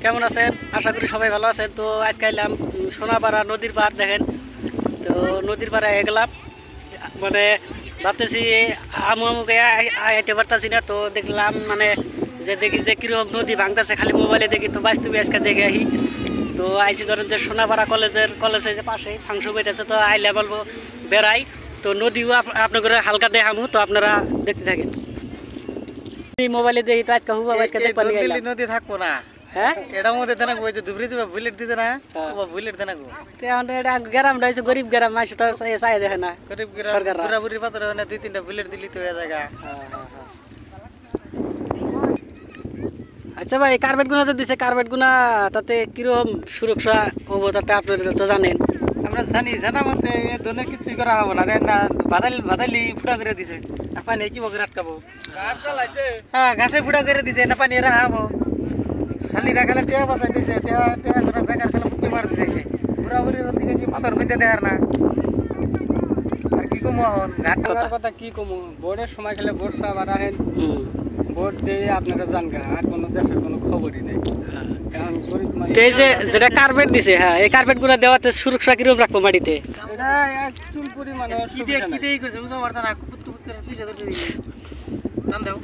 কেমন আছেন? আশা করি সবাই ভালো আছেন। তো আজকে এলাম সোনাপাড়া নদীর পাড় দেখেন। তো নদীর পাড়ে গেলাম, মানে ভাবতেছি আমুকে আইতে পারতাছি না। তো দেখলাম মানে যে দেখি যে কীরকম নদী ভাঙতেছে, খালি মোবাইলে দেখি। তো বাস্তবে আজকে দেখে আহি। তো আইসি ধরেন যে সোনাপাড়া কলেজের যে পাশে ফাংশন হইতেছে। তো আইলে বলবো বেড়াই। তো নদীও আপনাদের হালকা দেখামু, তো আপনারা দেখতে থাকেন। মোবাইলে দেখি তো আজকে হুবা আজকে দেখবার নদী থাকবো না। হ্যাঁ, এটার মধ্যে দেনাকো ওই যে ধুবরি যাবে বুলেট দিছে না, বুলেট দেনাকো। তো এখন এটা গ্রামটা হচ্ছে গরিব গ্রাম, মাসে তো চাই দেখে না গরিব গ্রাম বুড়াবুড়ির পাথর মানে 2-3টা বুলেট দিলি তো হয়ে জায়গা। আচ্ছা ভাই, কার্পেট গুনা যে দিছে, কার্পেট গুনা তাতে কিরকম সুরক্ষা হবো তাতে আপনারা তো জানেন। আমরা জানা মতে এ ধরনে কিছু করা হবে না। দেখ না বাদালি ফুটা করে দিছে, আর পানি কি বকরে আটকাবো? হ্যাঁ, ঘাসে ফুটা করে দিছে না, পানি এরা হাবো। শালিরা খেলে টেয়া বাঁচাই দিছে, টেয়া করে বেকার খেলে ফুকি মার দিয়েছে। বুড়াবুড়ির দিকে কি পাথর বিন্দে দেয়ার না। আর কি কমু এখন ঘাট কথা কি কমু, বোর্ডের সময় খেলে বোর্ড সাহেব আর আহেন, বোর্ড দিয়ে আপনারা জানগা, আর কোনো দেশের কোনো খবরই নেই। কারণ গরিব মানুষ এই যে যেটা কার্পেট দিছে, হ্যাঁ, এই কার্পেট গুলা দেওয়াতে সুরক্ষা কিরকম রাখবো মাটিতে? এটা এক চুল পরিমাণ কি দিয়ে করছে বুঝতে পারছ না। কুপুত করে সুইচে ধরছে দিকে টান দাও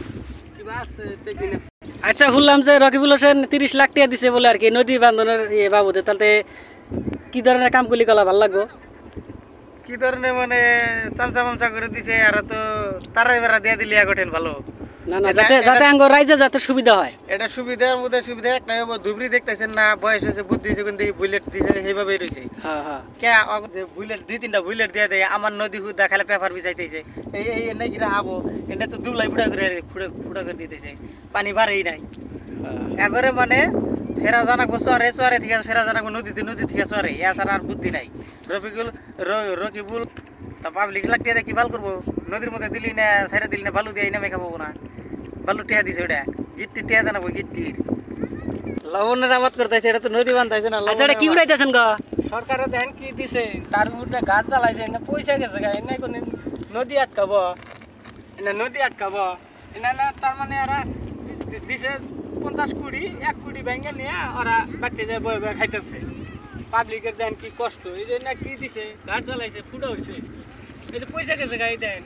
কিবা আছে তেকিন আছে। আচ্ছা, শুনলাম যে রকিবুল হোসেন 30 লাখ টাকা দিছে বলে আর কি নদী বান্ধনের বাবদে। তাতে কি ধরনের কাম করলে গলা ভালো লাগবো? কি ধরনের মানে চামচা করে দিছে, আর তো তারাই বেড়া দিয়ে দিলি কঠিন ভালো না না, যাতে আঙ্গ রাইজে যাতে সুবিধা হয়। এটা সুবিধার মধ্যে সুবিধা এক নাই। ধুবরি দেখতেছেন না, বয়স হয়েছে, বুদ্ধি হয়েছে, কিন্তু বুলেট দিছে সেইভাবেই রয়েছে। হ্যাঁ হ্যাঁ, কে বুলেট 2-3টা বুলেট দিয়ে দেয় আমার নদী হুদা খালে পেপার বিছাইতেছে। এই এনে গিরা আবো এটা তো দুলাই ফুটা করে দিতেছে, পানি বাড়েই নাই একবারে। মানে ফেরা জানাকবো চরে থেকে ফেরা জানাকবো নদী থেকে চরে, এছাড়া আর বুদ্ধি নাই। রকিবুল তা পাবলিক লাগ দিয়ে কি ভাল করবো? নদীর মধ্যে দিলি না, ছেড়ে দিলি না, বালু দিয়ে নামে খাবো না। বালু টিয়া দিছে, ওটা গিট্টি টিয়া জানাবো, গিট্টির লবণের আবাদ করতেছে। এটা তো নদী বান্ধাইছে না। আচ্ছা, এটা কি উড়াইতেছেন গো? সরকারে দেখেন কি দিছে, তার উপরে গাছ জ্বালাইছে না, পয়সা গেছে গা, এনে কোন নদী আটকাবো, নদী আটকাবো না। তার মানে এরা দিছে 50 কোটি, 1 কোটি ব্যাংকে নিয়ে ওরা বাড়তে যায় বয়ে বয়ে খাইতেছে। পাবলিকের দেন কি কষ্ট, এই যে না কি দিছে, গাছ জ্বালাইছে, ফুটা হয়েছে, এই যে পয়সা গেছে গা, এই দেন।